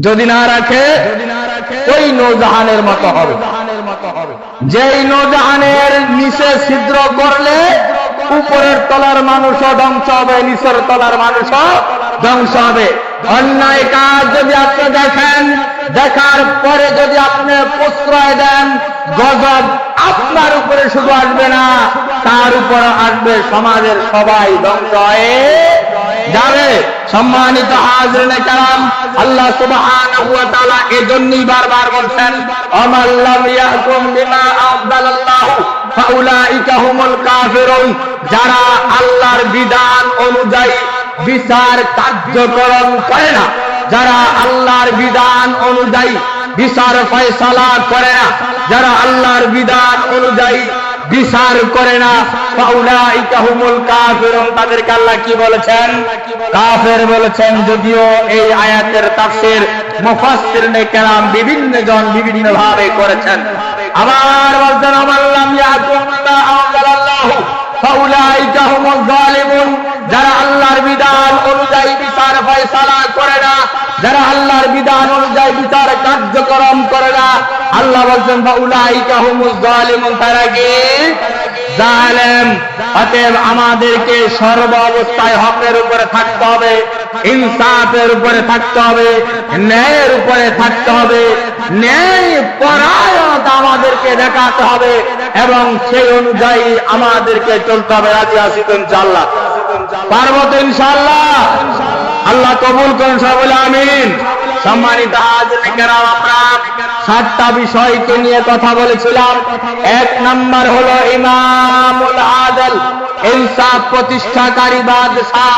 যদি না রাখে ওই নৌজাহানের মতো হবে। যেই নৌজাহানের নিচে ছিদ্র করলে উপরের তলার মানুষও ধ্বংস হবে, নিচের তলার মানুষও ধ্বংস হবে। অন্যায় কাজ যদি আপনি দেখেন, দেখার পরে যদি আপনি প্রশ্রয় দেন, গজব আপনার উপরে শুধু আসবে না, তার উপর আসবে সমাজের সবাই ধ্বংস হয়ে যাবে। সম্মানিত হাজরিনে কেরাম, আল্লাহ সুবহানাহু ওয়া তাআলা এজন্যই বারবার বলছেন, আমান লাম ইয়াহকুম বিমা আনজালাল্লাহু ফাউলাইকা হুমুল কাফিরুন। যারা আল্লাহর বিধান অনুযায়ী বিচার কার্যকরণ করে না, যারা আল্লাহর বিধান অনুযায়ী বিচার ফয়সালা করে না, যারা আল্লাহর বিধান অনুযায়ী বিচার করে না, ফাউলাইকা হুমুল কাফিরুন, তাদেরকে আল্লাহ কি বলেছেন? কাফের বলেছেন। যদিও এই আয়াতের তাফসীর মুফাসসিরিনে কেরাম বিভিন্ন জন বিভিন্ন ভাবে করেছেন। আবার বলছেন, আমাল্লাম ইয়াকুম বিমা আনজালাল্লাহু ফাউলাইকা হুমুজ জালিমুন। যারা আল্লাহর বিধান অনুযায়ী বিচার ফয়সালা করে না, যারা আল্লাহর বিধান অনুযায়ী বিচার কার্যক্রম করে না, আল্লাহ বলছেন ফাউলাইকা হুমুজ জালিমুন, তারা কি জালেম। অতএব আমাদেরকে সর্ব অবস্থায় হকের উপরে থাকতে হবে, ইনসাফের উপরে থাকতে হবে, ন্যায়ের উপরে থাকতে হবে, ন্যায় পরায়ণতা আমাদেরকে দেখাতে হবে এবং সেই অনুযায়ী আমাদেরকে চলতে হবে। রাজি আছি তো ইনশাআল্লাহ? পারবো তো ইনশাআল্লাহ? আল্লাহ কবুল করুন, সবাই বলে আমিন। সম্মানিত হাজিরিন কেরাম, আমরা 7টা বিষয়কে নিয়ে কথা বলেছিলাম। 1 নাম্বার হলো ইমামুল আদল, ইনসাফ প্রতিষ্ঠাকারী বাদশা।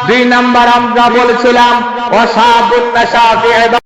2 নাম্বার আমরা বলেছিলাম ওয়াসাবুন নাশা ফি